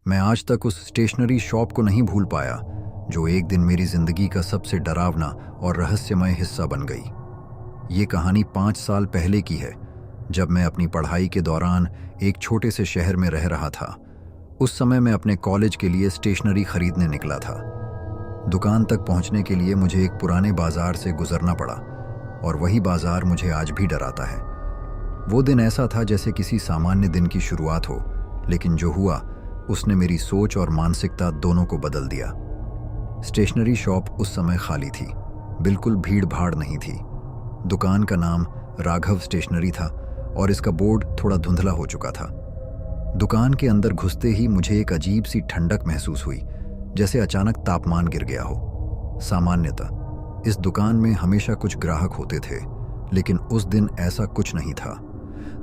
मैं आज तक उस स्टेशनरी शॉप को नहीं भूल पाया जो एक दिन मेरी जिंदगी का सबसे डरावना और रहस्यमय हिस्सा बन गई। ये कहानी 5 साल पहले की है, जब मैं अपनी पढ़ाई के दौरान एक छोटे से शहर में रह रहा था। उस समय मैं अपने कॉलेज के लिए स्टेशनरी खरीदने निकला था। दुकान तक पहुंचने के लिए मुझे एक पुराने बाजार से गुजरना पड़ा, और वही बाजार मुझे आज भी डराता है। वो दिन ऐसा था जैसे किसी सामान्य दिन की शुरुआत हो, लेकिन जो हुआ उसने मेरी सोच और मानसिकता दोनों को बदल दिया। स्टेशनरी शॉप उस समय खाली थी, बिल्कुल भीड़ भाड़ नहीं थी। दुकान का नाम राघव स्टेशनरी था और इसका बोर्ड थोड़ा धुंधला हो चुका था। दुकान के अंदर घुसते ही मुझे एक अजीब सी ठंडक महसूस हुई, जैसे अचानक तापमान गिर गया हो। सामान्यतः इस दुकान में हमेशा कुछ ग्राहक होते थे, लेकिन उस दिन ऐसा कुछ नहीं था।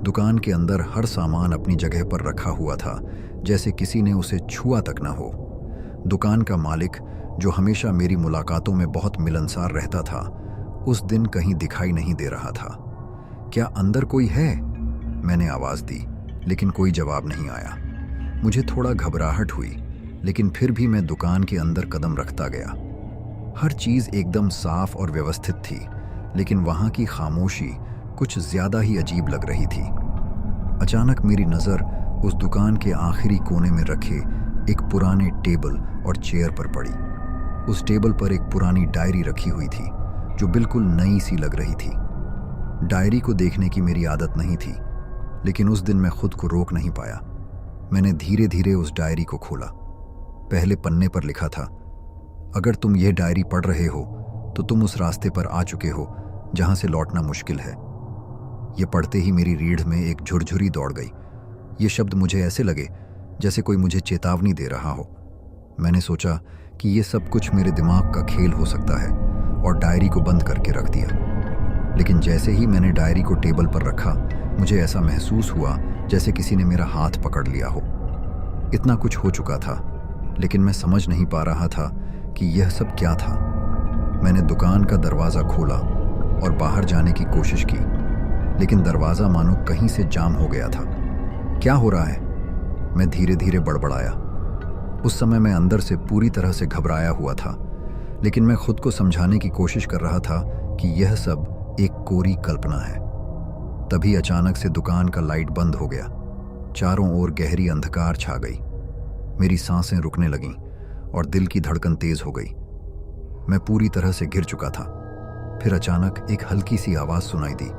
दुकान के अंदर हर सामान अपनी जगह पर रखा हुआ था, जैसे किसी ने उसे छुआ तक ना हो। दुकान का मालिक, जो हमेशा मेरी मुलाकातों में बहुत मिलनसार रहता था, उस दिन कहीं दिखाई नहीं दे रहा था। क्या अंदर कोई है? मैंने आवाज दी, लेकिन कोई जवाब नहीं आया। मुझे थोड़ा घबराहट हुई, लेकिन फिर भी मैं दुकान के अंदर कदम रखता गया। हर चीज एकदम साफ और व्यवस्थित थी, लेकिन वहां की खामोशी कुछ ज्यादा ही अजीब लग रही थी। अचानक मेरी नजर उस दुकान के आखिरी कोने में रखे एक पुराने टेबल और चेयर पर पड़ी। उस टेबल पर एक पुरानी डायरी रखी हुई थी, जो बिल्कुल नई सी लग रही थी। डायरी को देखने की मेरी आदत नहीं थी, लेकिन उस दिन मैं खुद को रोक नहीं पाया। मैंने धीरे धीरे उस डायरी को खोला। पहले पन्ने पर लिखा था, अगर तुम यह डायरी पढ़ रहे हो तो तुम उस रास्ते पर आ चुके हो जहां से लौटना मुश्किल है। यह पढ़ते ही मेरी रीढ़ में एक झुरझुरी दौड़ गई। ये शब्द मुझे ऐसे लगे जैसे कोई मुझे चेतावनी दे रहा हो। मैंने सोचा कि यह सब कुछ मेरे दिमाग का खेल हो सकता है, और डायरी को बंद करके रख दिया। लेकिन जैसे ही मैंने डायरी को टेबल पर रखा, मुझे ऐसा महसूस हुआ जैसे किसी ने मेरा हाथ पकड़ लिया हो। इतना कुछ हो चुका था, लेकिन मैं समझ नहीं पा रहा था कि यह सब क्या था। मैंने दुकान का दरवाज़ा खोला और बाहर जाने की कोशिश की, लेकिन दरवाज़ा मानो कहीं से जाम हो गया था। क्या हो रहा है? मैं धीरे धीरे बड़बड़ाया। उस समय मैं अंदर से पूरी तरह से घबराया हुआ था, लेकिन मैं खुद को समझाने की कोशिश कर रहा था कि यह सब एक कोरी कल्पना है। तभी अचानक से दुकान का लाइट बंद हो गया। चारों ओर गहरी अंधकार छा गई। मेरी सांसें रुकने लगीं और दिल की धड़कन तेज हो गई। मैं पूरी तरह से घिर चुका था। फिर अचानक एक हल्की सी आवाज सुनाई दी,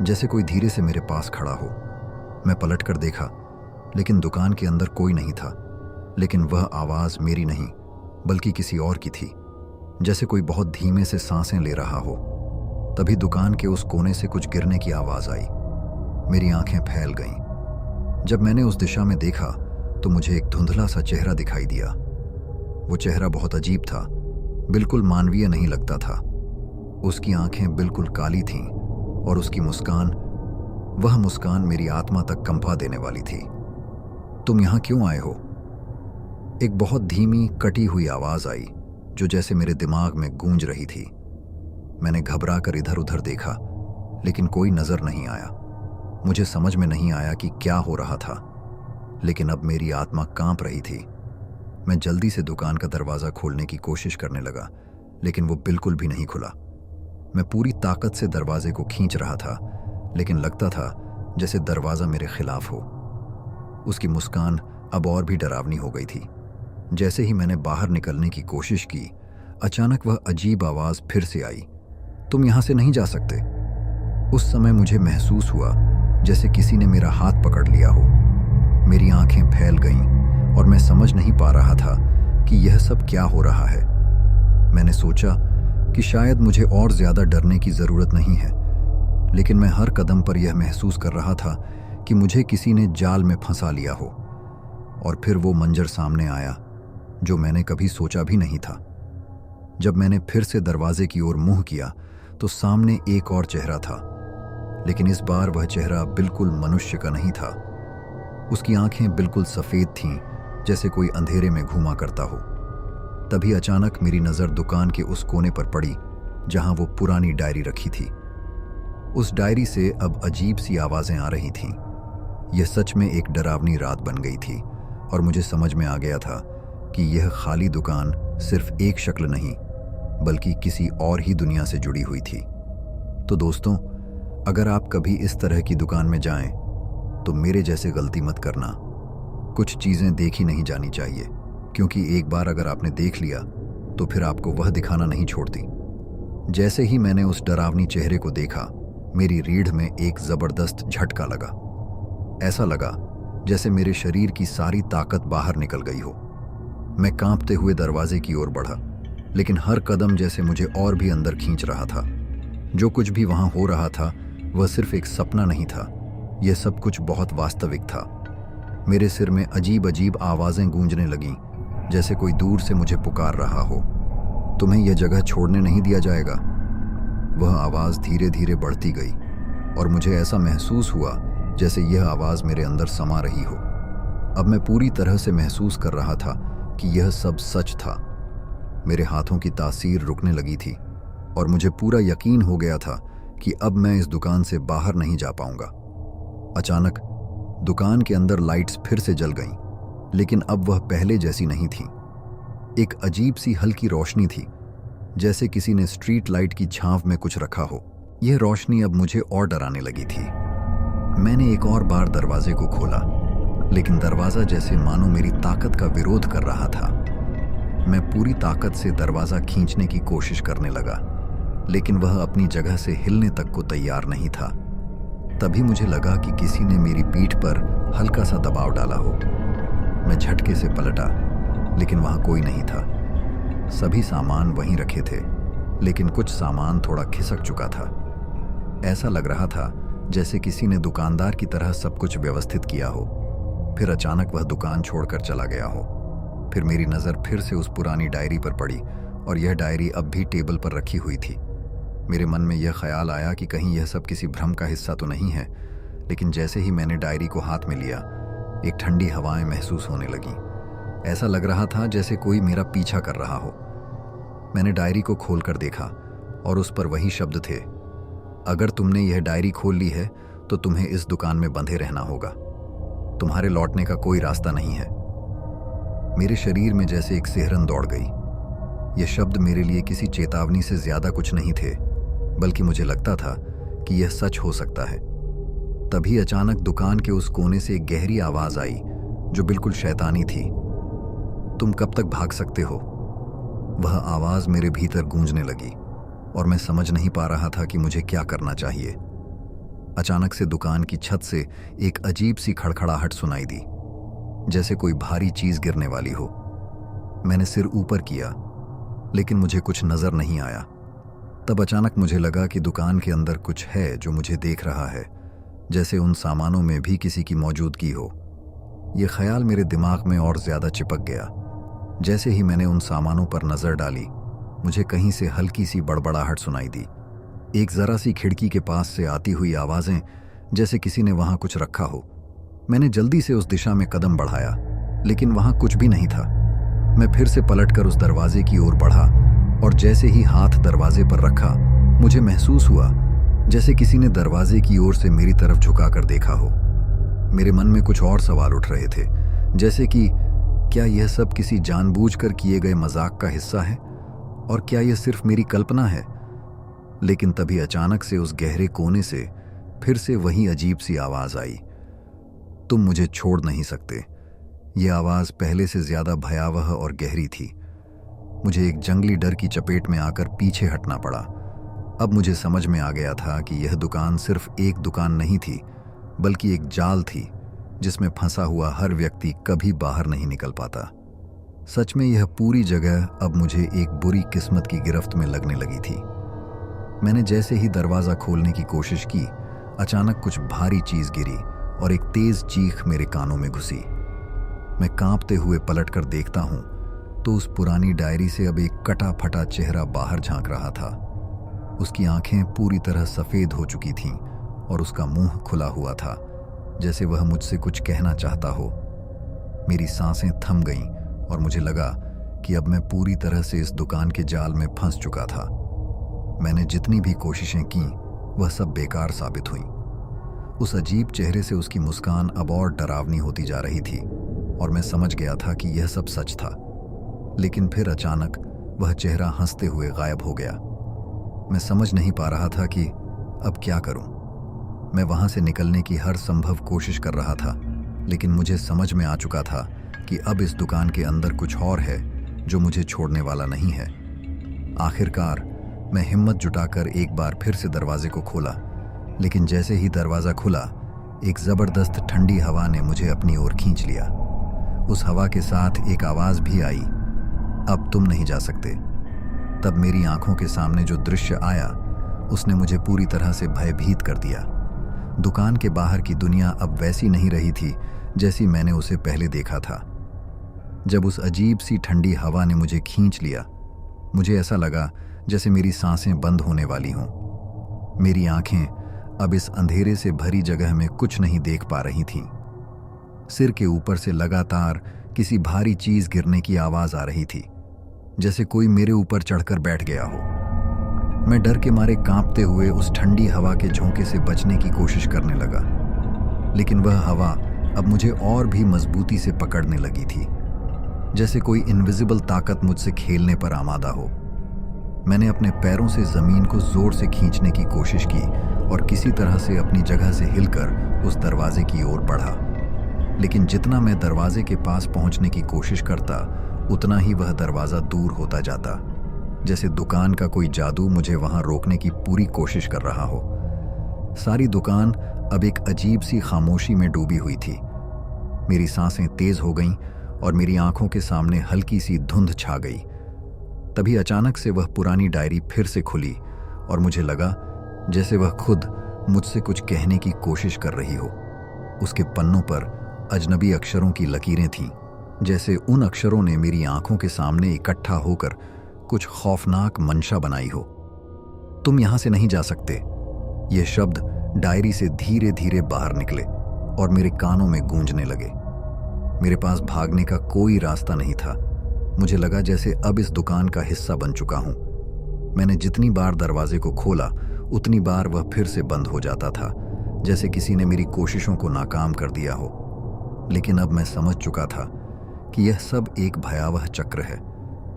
जैसे कोई धीरे से मेरे पास खड़ा हो। मैं पलट कर देखा, लेकिन दुकान के अंदर कोई नहीं था। लेकिन वह आवाज मेरी नहीं, बल्कि किसी और की थी, जैसे कोई बहुत धीमे से सांसें ले रहा हो। तभी दुकान के उस कोने से कुछ गिरने की आवाज आई। मेरी आंखें फैल गईं। जब मैंने उस दिशा में देखा तो मुझे एक धुंधला सा चेहरा दिखाई दिया। वो चेहरा बहुत अजीब था, बिल्कुल मानवीय नहीं लगता था। उसकी आंखें बिल्कुल काली थीं और उसकी मुस्कान, वह मुस्कान मेरी आत्मा तक कंपा देने वाली थी। तुम यहां क्यों आए हो? एक बहुत धीमी कटी हुई आवाज आई, जो जैसे मेरे दिमाग में गूंज रही थी। मैंने घबरा कर इधर उधर देखा, लेकिन कोई नजर नहीं आया। मुझे समझ में नहीं आया कि क्या हो रहा था, लेकिन अब मेरी आत्मा कांप रही थी। मैं जल्दी से दुकान का दरवाजा खोलने की कोशिश करने लगा, लेकिन वो बिल्कुल भी नहीं खुला। मैं पूरी ताकत से दरवाजे को खींच रहा था, लेकिन लगता था जैसे दरवाजा मेरे खिलाफ हो। उसकी मुस्कान अब और भी डरावनी हो गई थी। जैसे ही मैंने बाहर निकलने की कोशिश की, अचानक वह अजीब आवाज फिर से आई, तुम यहां से नहीं जा सकते। उस समय मुझे महसूस हुआ जैसे किसी ने मेरा हाथ पकड़ लिया हो। मेरी आंखें फैल गईं और मैं समझ नहीं पा रहा था कि यह सब क्या हो रहा है। मैंने सोचा कि शायद मुझे और ज्यादा डरने की जरूरत नहीं है, लेकिन मैं हर कदम पर यह महसूस कर रहा था कि मुझे किसी ने जाल में फंसा लिया हो। और फिर वो मंजर सामने आया जो मैंने कभी सोचा भी नहीं था। जब मैंने फिर से दरवाजे की ओर मुंह किया तो सामने एक और चेहरा था, लेकिन इस बार वह चेहरा बिल्कुल मनुष्य का नहीं था। उसकी आंखें बिल्कुल सफेद थीं, जैसे कोई अंधेरे में घूमा करता हो। तभी अचानक मेरी नजर दुकान के उस कोने पर पड़ी जहां वो पुरानी डायरी रखी थी। उस डायरी से अब अजीब सी आवाजें आ रही थीं। यह सच में एक डरावनी रात बन गई थी, और मुझे समझ में आ गया था कि यह खाली दुकान सिर्फ एक शक्ल नहीं बल्कि किसी और ही दुनिया से जुड़ी हुई थी। तो दोस्तों, अगर आप कभी इस तरह की दुकान में जाएं तो मेरे जैसे गलती मत करना। कुछ चीज़ें देखी नहीं जानी चाहिए, क्योंकि एक बार अगर आपने देख लिया तो फिर आपको वह दिखाना नहीं छोड़ती। जैसे ही मैंने उस डरावनी चेहरे को देखा, मेरी रीढ़ में एक ज़बरदस्त झटका लगा। ऐसा लगा जैसे मेरे शरीर की सारी ताकत बाहर निकल गई हो। मैं कांपते हुए दरवाजे की ओर बढ़ा, लेकिन हर कदम जैसे मुझे और भी अंदर खींच रहा था। जो कुछ भी वहां हो रहा था वह सिर्फ एक सपना नहीं था, यह सब कुछ बहुत वास्तविक था। मेरे सिर में अजीब अजीब आवाज़ें गूंजने लगीं, जैसे कोई दूर से मुझे पुकार रहा हो, तुम्हें यह जगह छोड़ने नहीं दिया जाएगा। वह आवाज़ धीरे धीरे बढ़ती गई और मुझे ऐसा महसूस हुआ जैसे यह आवाज़ मेरे अंदर समा रही हो। अब मैं पूरी तरह से महसूस कर रहा था कि यह सब सच था। मेरे हाथों की तासीर रुकने लगी थी और मुझे पूरा यकीन हो गया था कि अब मैं इस दुकान से बाहर नहीं जा पाऊंगा। अचानक दुकान के अंदर लाइट्स फिर से जल गईं, लेकिन अब वह पहले जैसी नहीं थी। एक अजीब सी हल्की रोशनी थी, जैसे किसी ने स्ट्रीट लाइट की छांव में कुछ रखा हो। यह रोशनी अब मुझे और डराने लगी थी। मैंने एक और बार दरवाजे को खोला, लेकिन दरवाज़ा जैसे मानो मेरी ताकत का विरोध कर रहा था। मैं पूरी ताकत से दरवाज़ा खींचने की कोशिश करने लगा, लेकिन वह अपनी जगह से हिलने तक को तैयार नहीं था। तभी मुझे लगा कि किसी ने मेरी पीठ पर हल्का सा दबाव डाला हो। मैं झटके से पलटा, लेकिन वहाँ कोई नहीं था। सभी सामान वहीं रखे थे, लेकिन कुछ सामान थोड़ा खिसक चुका था। ऐसा लग रहा था जैसे किसी ने दुकानदार की तरह सब कुछ व्यवस्थित किया हो, फिर अचानक वह दुकान छोड़कर चला गया हो। फिर मेरी नज़र फिर से उस पुरानी डायरी पर पड़ी और यह डायरी अब भी टेबल पर रखी हुई थी। मेरे मन में यह ख्याल आया कि कहीं यह सब किसी भ्रम का हिस्सा तो नहीं है, लेकिन जैसे ही मैंने डायरी को हाथ में लिया, एक ठंडी हवाएं महसूस होने लगी। ऐसा लग रहा था जैसे कोई मेरा पीछा कर रहा हो। मैंने डायरी को खोलकर देखा और उस पर वही शब्द थे, अगर तुमने यह डायरी खोल ली है तो तुम्हें इस दुकान में बंधे रहना होगा। तुम्हारे लौटने का कोई रास्ता नहीं है। मेरे शरीर में जैसे एक सिहरन दौड़ गई। ये शब्द मेरे लिए किसी चेतावनी से ज्यादा कुछ नहीं थे, बल्कि मुझे लगता था कि यह सच हो सकता है। तभी अचानक दुकान के उस कोने से एक गहरी आवाज आई जो बिल्कुल शैतानी थी, तुम कब तक भाग सकते हो। वह आवाज मेरे भीतर गूंजने लगी और मैं समझ नहीं पा रहा था कि मुझे क्या करना चाहिए। अचानक से दुकान की छत से एक अजीब सी खड़खड़ाहट सुनाई दी, जैसे कोई भारी चीज गिरने वाली हो। मैंने सिर ऊपर किया, लेकिन मुझे कुछ नजर नहीं आया। तब अचानक मुझे लगा कि दुकान के अंदर कुछ है जो मुझे देख रहा है, जैसे उन सामानों में भी किसी की मौजूदगी हो। यह ख्याल मेरे दिमाग में और ज्यादा चिपक गया। जैसे ही मैंने उन सामानों पर नजर डाली, मुझे कहीं से हल्की सी बड़बड़ाहट सुनाई दी। एक जरा सी खिड़की के पास से आती हुई आवाजें, जैसे किसी ने वहां कुछ रखा हो। मैंने जल्दी से उस दिशा में कदम बढ़ाया, लेकिन वहां कुछ भी नहीं था। मैं फिर से पलटकर उस दरवाजे की ओर बढ़ा और जैसे ही हाथ दरवाजे पर रखा, मुझे महसूस हुआ जैसे किसी ने दरवाजे की ओर से मेरी तरफ झुकाकर देखा हो। मेरे मन में कुछ और सवाल उठ रहे थे, जैसे कि क्या यह सब किसी जानबूझकर किए गए मजाक का हिस्सा है, और क्या यह सिर्फ मेरी कल्पना है। लेकिन तभी अचानक से उस गहरे कोने से फिर से वही अजीब सी आवाज आई, तुम मुझे छोड़ नहीं सकते। यह आवाज पहले से ज्यादा भयावह और गहरी थी। मुझे एक जंगली डर की चपेट में आकर पीछे हटना पड़ा। अब मुझे समझ में आ गया था कि यह दुकान सिर्फ एक दुकान नहीं थी, बल्कि एक जाल थी जिसमें फंसा हुआ हर व्यक्ति कभी बाहर नहीं निकल पाता। सच में यह पूरी जगह अब मुझे एक बुरी किस्मत की गिरफ्त में लगने लगी थी। मैंने जैसे ही दरवाजा खोलने की कोशिश की, अचानक कुछ भारी चीज गिरी और एक तेज चीख मेरे कानों में घुसी। मैं कांपते हुए पलटकर देखता हूं तो उस पुरानी डायरी से अब एक कटा फटा चेहरा बाहर झांक रहा था। उसकी आंखें पूरी तरह सफेद हो चुकी थीं और उसका मुंह खुला हुआ था, जैसे वह मुझसे कुछ कहना चाहता हो। मेरी सांसें थम गईं और मुझे लगा कि अब मैं पूरी तरह से इस दुकान के जाल में फंस चुका था। मैंने जितनी भी कोशिशें की, वह सब बेकार साबित हुईं। उस अजीब चेहरे से उसकी मुस्कान अब और डरावनी होती जा रही थी और मैं समझ गया था कि यह सब सच था। लेकिन फिर अचानक वह चेहरा हंसते हुए गायब हो गया। मैं समझ नहीं पा रहा था कि अब क्या करूं। मैं वहां से निकलने की हर संभव कोशिश कर रहा था, लेकिन मुझे समझ में आ चुका था कि अब इस दुकान के अंदर कुछ और है जो मुझे छोड़ने वाला नहीं है। आखिरकार मैं हिम्मत जुटाकर एक बार फिर से दरवाजे को खोला, लेकिन जैसे ही दरवाज़ा खुला, एक ज़बरदस्त ठंडी हवा ने मुझे अपनी ओर खींच लिया। उस हवा के साथ एक आवाज़ भी आई, अब तुम नहीं जा सकते। तब मेरी आंखों के सामने जो दृश्य आया, उसने मुझे पूरी तरह से भयभीत कर दिया। दुकान के बाहर की दुनिया अब वैसी नहीं रही थी जैसी मैंने उसे पहले देखा था। जब उस अजीब सी ठंडी हवा ने मुझे खींच लिया, मुझे ऐसा लगा जैसे मेरी सांसें बंद होने वाली हों। मेरी आंखें अब इस अंधेरे से भरी जगह में कुछ नहीं देख पा रही थीं। सिर के ऊपर से लगातार किसी भारी चीज गिरने की आवाज आ रही थी, जैसे कोई मेरे ऊपर चढ़कर बैठ गया हो। मैं डर के मारे कांपते हुए उस ठंडी हवा के झोंके से बचने की कोशिश करने लगा, लेकिन वह हवा अब मुझे और भी मजबूती से पकड़ने लगी थी, जैसे कोई इनविजिबल ताकत मुझसे खेलने पर आमादा हो। मैंने अपने पैरों से जमीन को जोर से खींचने की कोशिश की और किसी तरह से अपनी जगह से हिलकर उस दरवाजे की ओर बढ़ा। लेकिन जितना मैं दरवाजे के पास पहुंचने की कोशिश करता, उतना ही वह दरवाजा दूर होता जाता, जैसे दुकान का कोई जादू मुझे वहां रोकने की पूरी कोशिश कर रहा हो। सारी दुकान अब एक अजीब सी खामोशी में डूबी हुई थी। मेरी सांसें तेज हो गईं और मेरी आंखों के सामने हल्की सी धुंध छा गई। तभी अचानक से वह पुरानी डायरी फिर से खुली और मुझे लगा जैसे वह खुद मुझसे कुछ कहने की कोशिश कर रही हो। उसके पन्नों पर अजनबी अक्षरों की लकीरें थीं, जैसे उन अक्षरों ने मेरी आंखों के सामने इकट्ठा होकर कुछ खौफनाक मंशा बनाई हो। तुम यहां से नहीं जा सकते। ये शब्द डायरी से धीरे धीरे बाहर निकले और मेरे कानों में गूंजने लगे। मेरे पास भागने का कोई रास्ता नहीं था। मुझे लगा जैसे अब इस दुकान का हिस्सा बन चुका हूं। मैंने जितनी बार दरवाजे को खोला, उतनी बार वह फिर से बंद हो जाता था, जैसे किसी ने मेरी कोशिशों को नाकाम कर दिया हो। लेकिन अब मैं समझ चुका था कि यह सब एक भयावह चक्र है,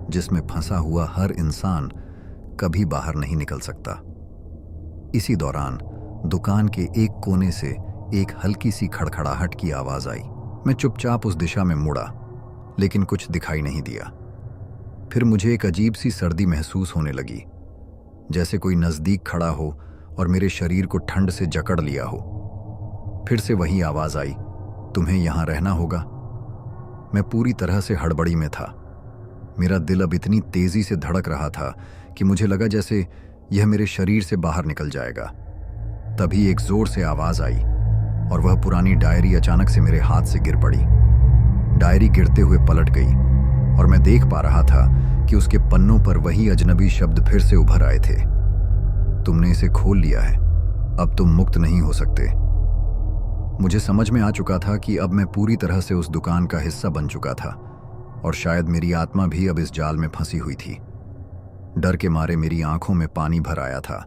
जिसमें फंसा हुआ हर इंसान कभी बाहर नहीं निकल सकता। इसी दौरान दुकान के एक कोने से एक हल्की सी खड़खड़ाहट की आवाज आई। मैं चुपचाप उस दिशा में मुड़ा, लेकिन कुछ दिखाई नहीं दिया। फिर मुझे एक अजीब सी सर्दी महसूस होने लगी, जैसे कोई नजदीक खड़ा हो और मेरे शरीर को ठंड से जकड़ लिया हो। फिर से वही आवाज आई, तुम्हें यहां रहना होगा। मैं पूरी तरह से हड़बड़ी में था। मेरा दिल अब इतनी तेजी से धड़क रहा था कि मुझे लगा जैसे यह मेरे शरीर से बाहर निकल जाएगा। तभी एक जोर से आवाज आई और वह पुरानी डायरी अचानक से मेरे हाथ से गिर पड़ी। डायरी गिरते हुए पलट गई और मैं देख पा रहा था कि उसके पन्नों पर वही अजनबी शब्द फिर से उभर आए थे, तुमने इसे खोल लिया है, अब तुम मुक्त नहीं हो सकते। मुझे समझ में आ चुका था कि अब मैं पूरी तरह से उस दुकान का हिस्सा बन चुका था और शायद मेरी आत्मा भी अब इस जाल में फंसी हुई थी। डर के मारे मेरी आंखों में पानी भर आया था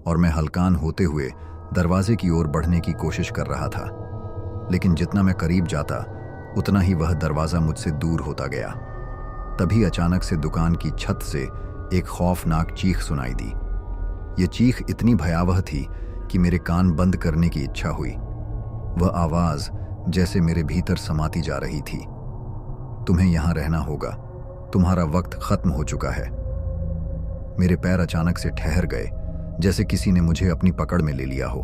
और मैं हलकान होते हुए दरवाजे की ओर बढ़ने की कोशिश कर रहा था। लेकिन जितना मैं करीब जाता, उतना ही वह दरवाजा मुझसे दूर होता गया। तभी अचानक से दुकान की छत से एक खौफनाक चीख सुनाई दी। ये चीख इतनी भयावह थी कि मेरे कान बंद करने की इच्छा हुई। वह आवाज जैसे मेरे भीतर समाती जा रही थी, तुम्हें यहां रहना होगा, तुम्हारा वक्त खत्म हो चुका है। मेरे पैर अचानक से ठहर गए, जैसे किसी ने मुझे अपनी पकड़ में ले लिया हो।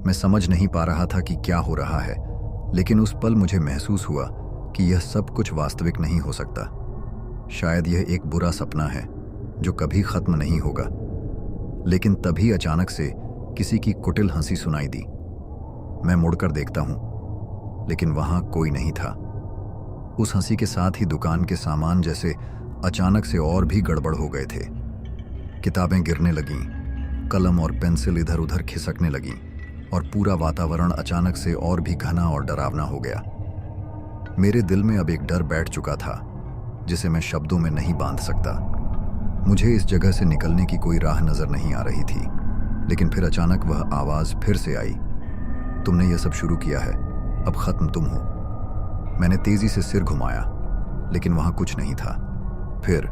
मैं समझ नहीं पा रहा था कि क्या हो रहा है, लेकिन उस पल मुझे महसूस हुआ कि यह सब कुछ वास्तविक नहीं हो सकता। शायद यह एक बुरा सपना है जो कभी खत्म नहीं होगा। लेकिन तभी अचानक से किसी की कुटिल हंसी सुनाई दी। मैं मुड़कर देखता हूं, लेकिन वहां कोई नहीं था। उस हंसी के साथ ही दुकान के सामान जैसे अचानक से और भी गड़बड़ हो गए थे। किताबें गिरने लगीं, कलम और पेंसिल इधर उधर खिसकने लगीं और पूरा वातावरण अचानक से और भी घना और डरावना हो गया। मेरे दिल में अब एक डर बैठ चुका था जिसे मैं शब्दों में नहीं बांध सकता। मुझे इस जगह से निकलने की कोई राह नजर नहीं आ रही थी। लेकिन फिर अचानक वह आवाज फिर से आई, तुमने यह सब शुरू किया है, अब खत्म तुम हो। मैंने तेजी से सिर घुमाया, लेकिन वहां कुछ नहीं था। फिर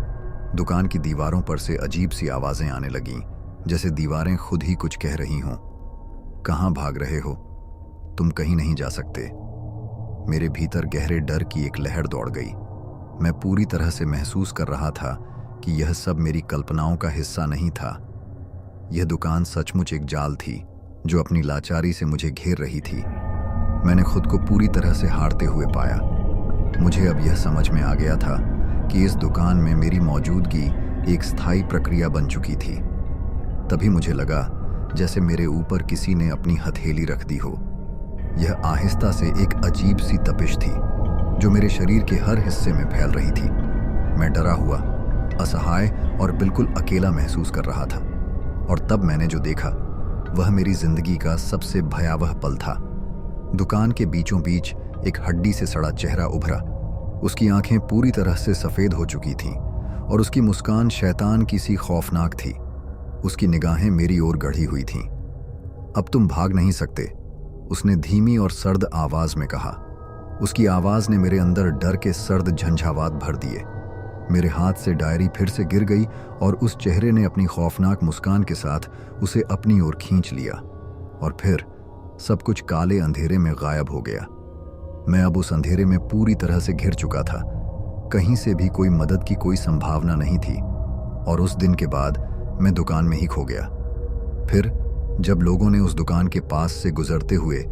दुकान की दीवारों पर से अजीब सी आवाजें आने लगीं, जैसे दीवारें खुद ही कुछ कह रही हों। कहाँ भाग रहे हो? तुम कहीं नहीं जा सकते। मेरे भीतर गहरे डर की एक लहर दौड़ गई। मैं पूरी तरह से महसूस कर रहा था कि यह सब मेरी कल्पनाओं का हिस्सा नहीं था। यह दुकान सचमुच एक जाल थी जो अपनी लाचारी से मुझे घेर रही थी। मैंने खुद को पूरी तरह से हारते हुए पाया। मुझे अब यह समझ में आ गया था कि इस दुकान में मेरी मौजूदगी एक स्थायी प्रक्रिया बन चुकी थी। तभी मुझे लगा जैसे मेरे ऊपर किसी ने अपनी हथेली रख दी हो। यह आहिस्ता से एक अजीब सी तपिश थी जो मेरे शरीर के हर हिस्से में फैल रही थी। मैं डरा हुआ, असहाय और बिल्कुल अकेला महसूस कर रहा था। और तब मैंने जो देखा वह मेरी जिंदगी का सबसे भयावह पल था। दुकान के बीचों बीच एक हड्डी से सड़ा चेहरा उभरा। उसकी आंखें पूरी तरह से सफेद हो चुकी थीं और उसकी मुस्कान शैतान की सी खौफनाक थी। उसकी निगाहें मेरी ओर गढ़ी हुई थीं। अब तुम भाग नहीं सकते, उसने धीमी और सर्द आवाज में कहा। उसकी आवाज ने मेरे अंदर डर के सर्द झंझावात भर दिए। मेरे हाथ से डायरी फिर से गिर गई और उस चेहरे ने अपनी खौफनाक मुस्कान के साथ उसे अपनी ओर खींच लिया। और फिर सब कुछ काले अंधेरे में गायब हो गया। मैं अब उस अंधेरे में पूरी तरह से घिर चुका था। कहीं से भी कोई मदद की कोई संभावना नहीं थी। और उस दिन के बाद मैं दुकान में ही खो गया। फिर जब लोगों ने उस दुकान के पास से गुजरते हुए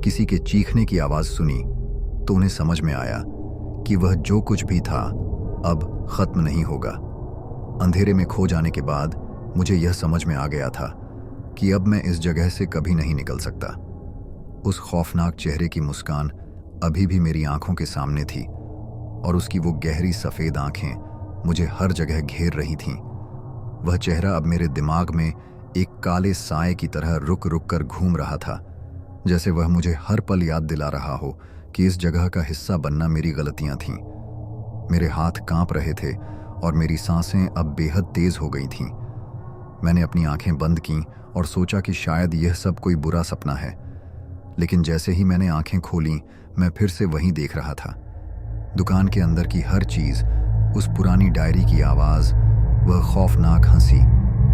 किसी के चीखने की आवाज सुनी तो उन्हें समझ में आया कि वह जो कुछ भी था अब खत्म नहीं होगा। अंधेरे में खो जाने के बाद मुझे यह समझ में आ गया था कि अब मैं इस जगह से कभी नहीं निकल सकता। उस खौफनाक चेहरे की मुस्कान अभी भी मेरी आंखों के सामने थी और उसकी वो गहरी सफेद आंखें मुझे हर जगह घेर रही थीं। वह चेहरा अब मेरे दिमाग में एक काले साए की तरह रुक रुक कर घूम रहा था, जैसे वह मुझे हर पल याद दिला रहा हो कि इस जगह का हिस्सा बनना मेरी गलतियां थीं। मेरे हाथ कांप रहे थे और मेरी सांसें अब बेहद तेज हो गई थीं। मैंने अपनी आंखें बंद कीं और सोचा कि शायद यह सब कोई बुरा सपना है। लेकिन जैसे ही मैंने आंखें खोलीं, मैं फिर से वहीं देख रहा था। दुकान के अंदर की हर चीज, उस पुरानी डायरी की आवाज, वह खौफनाक हंसी,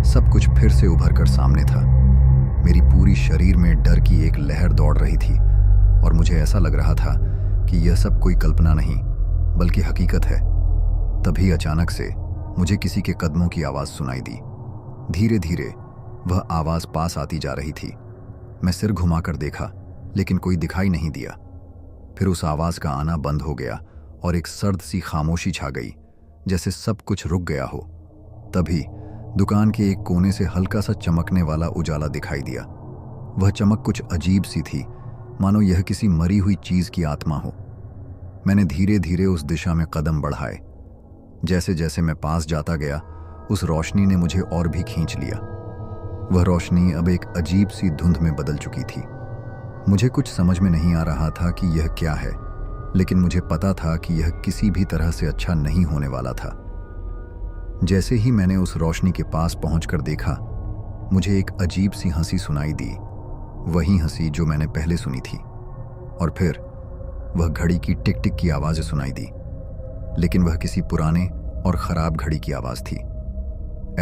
सब कुछ फिर से उभर कर सामने था। मेरी पूरी शरीर में डर की एक लहर दौड़ रही थी और मुझे ऐसा लग रहा था कि यह सब कोई कल्पना नहीं बल्कि हकीकत है। तभी अचानक से मुझे किसी के कदमों की आवाज सुनाई दी। धीरे धीरे वह आवाज पास आती जा रही थी। मैं सिर घुमाकर देखा, लेकिन कोई दिखाई नहीं दिया। फिर उस आवाज का आना बंद हो गया और एक सर्द सी खामोशी छा गई, जैसे सब कुछ रुक गया हो। तभी दुकान के एक कोने से हल्का सा चमकने वाला उजाला दिखाई दिया। वह चमक कुछ अजीब सी थी, मानो यह किसी मरी हुई चीज की आत्मा हो। मैंने धीरे धीरे उस दिशा में कदम बढ़ाए। जैसे जैसे मैं पास जाता गया, उस रोशनी ने मुझे और भी खींच लिया। वह रोशनी अब एक अजीब सी धुंध में बदल चुकी थी। मुझे कुछ समझ में नहीं आ रहा था कि यह क्या है, लेकिन मुझे पता था कि यह किसी भी तरह से अच्छा नहीं होने वाला था। जैसे ही मैंने उस रोशनी के पास पहुंचकर देखा, मुझे एक अजीब सी हंसी सुनाई दी, वही हंसी जो मैंने पहले सुनी थी। और फिर वह घड़ी की टिक टिक की आवाज़ सुनाई दी, लेकिन वह किसी पुराने और ख़राब घड़ी की आवाज़ थी।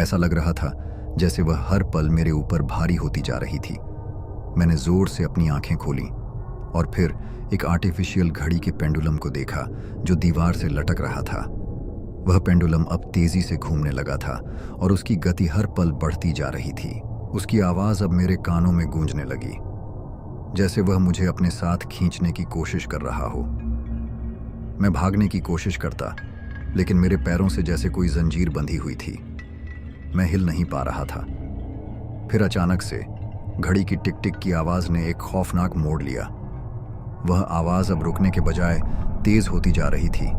ऐसा लग रहा था जैसे वह हर पल मेरे ऊपर भारी होती जा रही थी। मैंने ज़ोर से अपनी आंखें खोलीं और फिर एक आर्टिफिशियल घड़ी के पेंडुलम को देखा जो दीवार से लटक रहा था। वह पेंडुलम अब तेजी से घूमने लगा था और उसकी गति हर पल बढ़ती जा रही थी। उसकी आवाज़ अब मेरे कानों में गूंजने लगी, जैसे वह मुझे अपने साथ खींचने की कोशिश कर रहा हो। मैं भागने की कोशिश करता, लेकिन मेरे पैरों से जैसे कोई जंजीर बंधी हुई थी। मैं हिल नहीं पा रहा था। फिर अचानक से घड़ी की टिक टिक की आवाज़ ने एक खौफनाक मोड़ लिया। वह आवाज़ अब रुकने के बजाय तेज होती जा रही थी।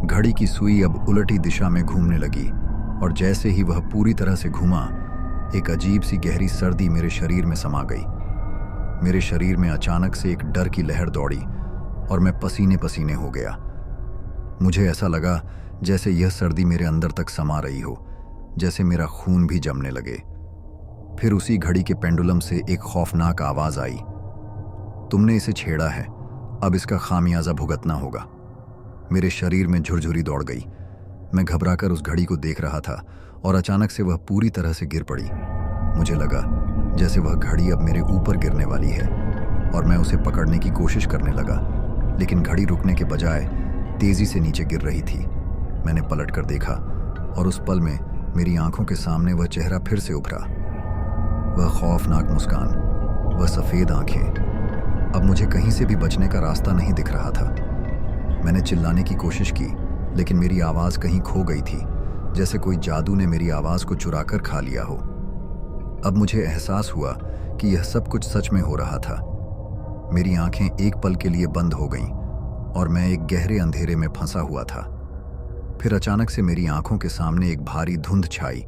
घड़ी की सुई अब उलटी दिशा में घूमने लगी और जैसे ही वह पूरी तरह से घूमा, एक अजीब सी गहरी सर्दी मेरे शरीर में समा गई। मेरे शरीर में अचानक से एक डर की लहर दौड़ी और मैं पसीने पसीने हो गया। मुझे ऐसा लगा जैसे यह सर्दी मेरे अंदर तक समा रही हो, जैसे मेरा खून भी जमने लगे। फिर उसी घड़ी के पेंडुलम से एक खौफनाक आवाज आई, तुमने इसे छेड़ा है अब इसका खामियाजा भुगतना होगा। मेरे शरीर में झुरझुरी दौड़ गई। मैं घबराकर उस घड़ी को देख रहा था और अचानक से वह पूरी तरह से गिर पड़ी। मुझे लगा जैसे वह घड़ी अब मेरे ऊपर गिरने वाली है और मैं उसे पकड़ने की कोशिश करने लगा, लेकिन घड़ी रुकने के बजाय तेजी से नीचे गिर रही थी। मैंने पलट कर देखा और उस पल में मेरी आंखों के सामने वह चेहरा फिर से उभरा। वह खौफनाक मुस्कान, वह सफ़ेद आंखें। अब मुझे कहीं से भी बचने का रास्ता नहीं दिख रहा था। मैंने चिल्लाने की कोशिश की, लेकिन मेरी आवाज़ कहीं खो गई थी, जैसे कोई जादू ने मेरी आवाज़ को चुराकर खा लिया हो। अब मुझे एहसास हुआ कि यह सब कुछ सच में हो रहा था। मेरी आंखें एक पल के लिए बंद हो गईं और मैं एक गहरे अंधेरे में फंसा हुआ था। फिर अचानक से मेरी आंखों के सामने एक भारी धुंध छाई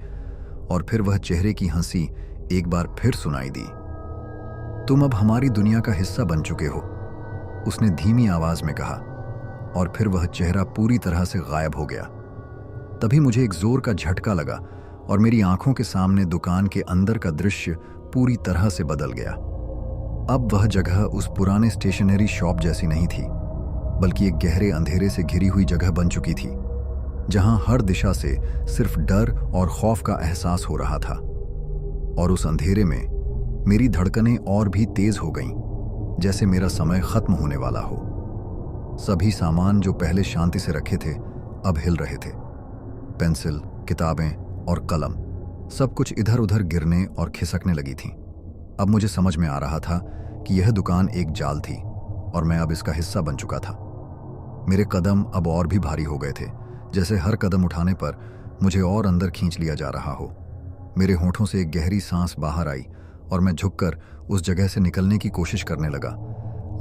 और फिर वह चेहरे की हंसी एक बार फिर सुनाई दी। तुम अब हमारी दुनिया का हिस्सा बन चुके हो, उसने धीमी आवाज में कहा, और फिर वह चेहरा पूरी तरह से गायब हो गया। तभी मुझे एक जोर का झटका लगा और मेरी आंखों के सामने दुकान के अंदर का दृश्य पूरी तरह से बदल गया। अब वह जगह उस पुराने स्टेशनरी शॉप जैसी नहीं थी, बल्कि एक गहरे अंधेरे से घिरी हुई जगह बन चुकी थी, जहां हर दिशा से सिर्फ डर और खौफ का एहसास हो रहा था। और उस अंधेरे में मेरी धड़कनें और भी तेज हो गईं, जैसे मेरा समय खत्म होने वाला हो। सभी सामान जो पहले शांति से रखे थे अब हिल रहे थे। पेंसिल, किताबें और कलम, सब कुछ इधर उधर गिरने और खिसकने लगी थी। अब मुझे समझ में आ रहा था कि यह दुकान एक जाल थी और मैं अब इसका हिस्सा बन चुका था। मेरे कदम अब और भी भारी हो गए थे, जैसे हर कदम उठाने पर मुझे और अंदर खींच लिया जा रहा हो। मेरे होठों से एक गहरी सांस बाहर आई और मैं झुककर उस जगह से निकलने की कोशिश करने लगा,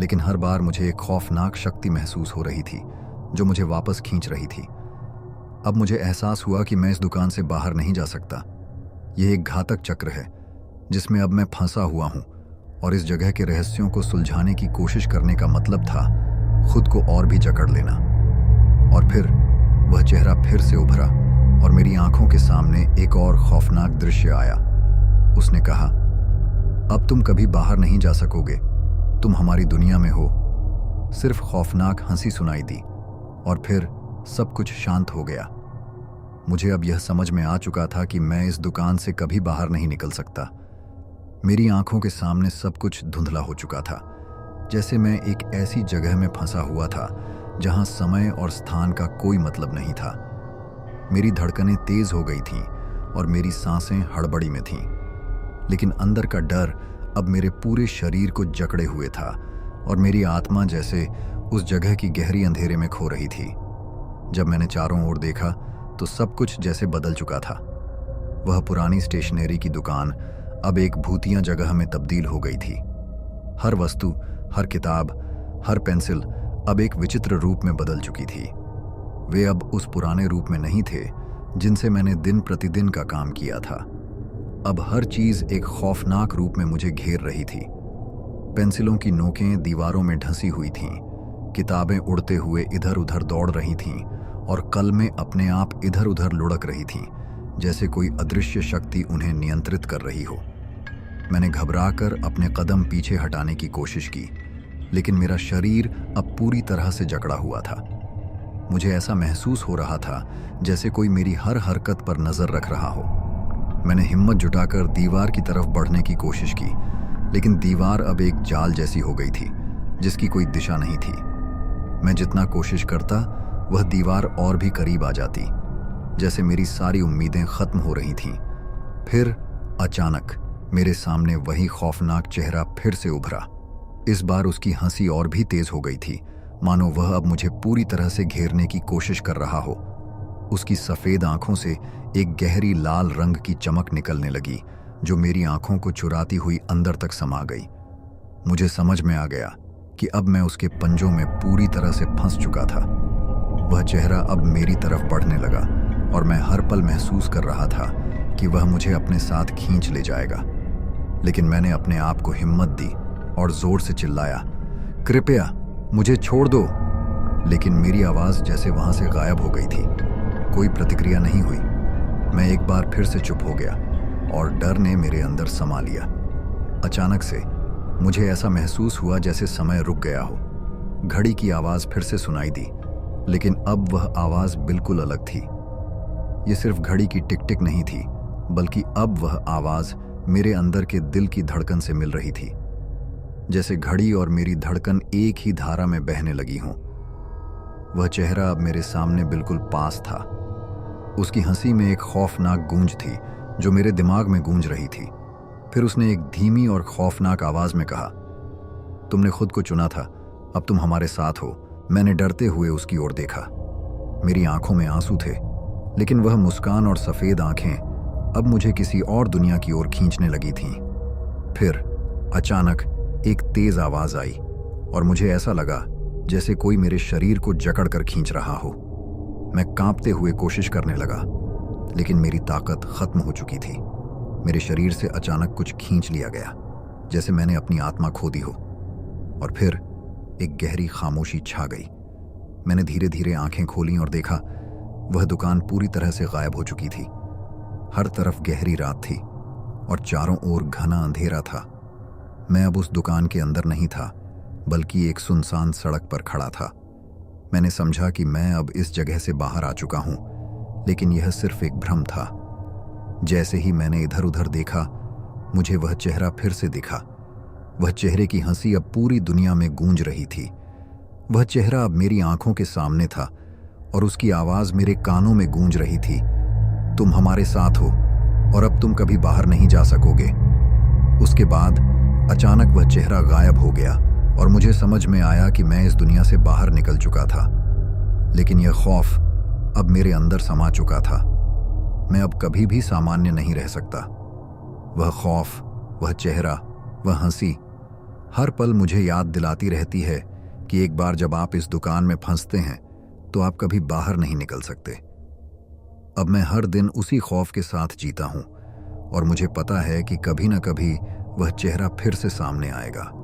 लेकिन हर बार मुझे एक खौफनाक शक्ति महसूस हो रही थी जो मुझे वापस खींच रही थी। अब मुझे एहसास हुआ कि मैं इस दुकान से बाहर नहीं जा सकता। यह एक घातक चक्र है जिसमें अब मैं फंसा हुआ हूं, और इस जगह के रहस्यों को सुलझाने की कोशिश करने का मतलब था खुद को और भी जकड़ लेना। और फिर वह चेहरा फिर से उभरा और मेरी आंखों के सामने एक और खौफनाक दृश्य आया। उसने कहा, अब तुम कभी बाहर नहीं जा सकोगे, तुम हमारी दुनिया में हो। सिर्फ खौफनाक हंसी सुनाई दी और फिर सब कुछ शांत हो गया। मुझे अब यह समझ में आ चुका था कि मैं इस दुकान से कभी बाहर नहीं निकल सकता। मेरी आंखों के सामने सब कुछ धुंधला हो चुका था, जैसे मैं एक ऐसी जगह में फंसा हुआ था जहां समय और स्थान का कोई मतलब नहीं था। मेरी धड़कनें तेज हो गई थीं और मेरी सांसें हड़बड़ी में थीं, लेकिन अंदर का डर अब मेरे पूरे शरीर को जकड़े हुए था और मेरी आत्मा जैसे उस जगह की गहरी अंधेरे में खो रही थी। जब मैंने चारों ओर देखा तो सब कुछ जैसे बदल चुका था। वह पुरानी स्टेशनरी की दुकान अब एक भूतिया जगह में तब्दील हो गई थी। हर वस्तु, हर किताब, हर पेंसिल अब एक विचित्र रूप में बदल चुकी थी। वे अब उस पुराने रूप में नहीं थे जिनसे मैंने दिन प्रतिदिन का काम किया था। अब हर चीज एक खौफनाक रूप में मुझे घेर रही थी। पेंसिलों की नोकें दीवारों में ढंसी हुई थीं, किताबें उड़ते हुए इधर उधर दौड़ रही थीं और कलमें अपने आप इधर उधर लुढ़क रही थीं, जैसे कोई अदृश्य शक्ति उन्हें नियंत्रित कर रही हो। मैंने घबराकर अपने कदम पीछे हटाने की कोशिश की, लेकिन मेरा शरीर अब पूरी तरह से जकड़ा हुआ था। मुझे ऐसा महसूस हो रहा था जैसे कोई मेरी हर हरकत पर नजर रख रहा हो। मैंने हिम्मत जुटाकर दीवार की तरफ बढ़ने की कोशिश की, लेकिन दीवार अब एक जाल जैसी हो गई थी जिसकी कोई दिशा नहीं थी। मैं जितना कोशिश करता वह दीवार और भी करीब आ जाती, जैसे मेरी सारी उम्मीदें खत्म हो रही थीं। फिर अचानक मेरे सामने वही खौफनाक चेहरा फिर से उभरा। इस बार उसकी हंसी और भी तेज हो गई थी, मानो वह अब मुझे पूरी तरह से घेरने की कोशिश कर रहा हो। उसकी सफेद आंखों से एक गहरी लाल रंग की चमक निकलने लगी जो मेरी आंखों को चुराती हुई अंदर तक समा गई। मुझे समझ में आ गया कि अब मैं उसके पंजों में पूरी तरह से फंस चुका था। वह चेहरा अब मेरी तरफ बढ़ने लगा और मैं हर पल महसूस कर रहा था कि वह मुझे अपने साथ खींच ले जाएगा। लेकिन मैंने अपने आप को हिम्मत दी और जोर से चिल्लाया, कृपया मुझे छोड़ दो। लेकिन मेरी आवाज जैसे वहां से गायब हो गई थी। कोई प्रतिक्रिया नहीं हुई। मैं एक बार फिर से चुप हो गया और डर ने मेरे अंदर समा लिया। अचानक से मुझे ऐसा महसूस हुआ जैसे समय रुक गया हो। घड़ी की आवाज़ फिर से सुनाई दी, लेकिन अब वह आवाज़ बिल्कुल अलग थी। ये सिर्फ घड़ी की टिक टिक नहीं थी, बल्कि अब वह आवाज़ मेरे अंदर के दिल की धड़कन से मिल रही थी। जैसे घड़ी और मेरी धड़कन एक ही धारा में बहने लगी हों। वह चेहरा अब मेरे सामने बिल्कुल पास था। उसकी हंसी में एक खौफनाक गूंज थी जो मेरे दिमाग में गूंज रही थी। फिर उसने एक धीमी और खौफनाक आवाज में कहा, तुमने खुद को चुना था, अब तुम हमारे साथ हो। मैंने डरते हुए उसकी ओर देखा। मेरी आंखों में आंसू थे, लेकिन वह मुस्कान और सफेद आंखें अब मुझे किसी और दुनिया की ओर खींचने लगी थीं। फिर अचानक एक तेज आवाज आई और मुझे ऐसा लगा जैसे कोई मेरे शरीर को जकड़ कर खींच रहा हो। मैं कांपते हुए कोशिश करने लगा, लेकिन मेरी ताकत खत्म हो चुकी थी। मेरे शरीर से अचानक कुछ खींच लिया गया, जैसे मैंने अपनी आत्मा खो दी हो। और फिर एक गहरी खामोशी छा गई। मैंने धीरे धीरे आंखें खोलीं और देखा, वह दुकान पूरी तरह से गायब हो चुकी थी। हर तरफ गहरी रात थी और चारों ओर घना अंधेरा था। मैं अब उस दुकान के अंदर नहीं था, बल्कि एक सुनसान सड़क पर खड़ा था। मैंने समझा कि मैं अब इस जगह से बाहर आ चुका हूं, लेकिन यह सिर्फ एक भ्रम था। जैसे ही मैंने इधर उधर देखा, मुझे वह चेहरा फिर से दिखा। वह चेहरे की हंसी अब पूरी दुनिया में गूंज रही थी। वह चेहरा अब मेरी आंखों के सामने था और उसकी आवाज मेरे कानों में गूंज रही थी, तुम हमारे साथ हो और अब तुम कभी बाहर नहीं जा सकोगे। उसके बाद अचानक वह चेहरा गायब हो गया और मुझे समझ में आया कि मैं इस दुनिया से बाहर निकल चुका था। लेकिन यह खौफ अब मेरे अंदर समा चुका था। मैं अब कभी भी सामान्य नहीं रह सकता। वह खौफ, वह चेहरा, वह हंसी हर पल मुझे याद दिलाती रहती है कि एक बार जब आप इस दुकान में फंसते हैं तो आप कभी बाहर नहीं निकल सकते। अब मैं हर दिन उसी खौफ के साथ जीता हूं और मुझे पता है कि कभी न कभी वह चेहरा फिर से सामने आएगा।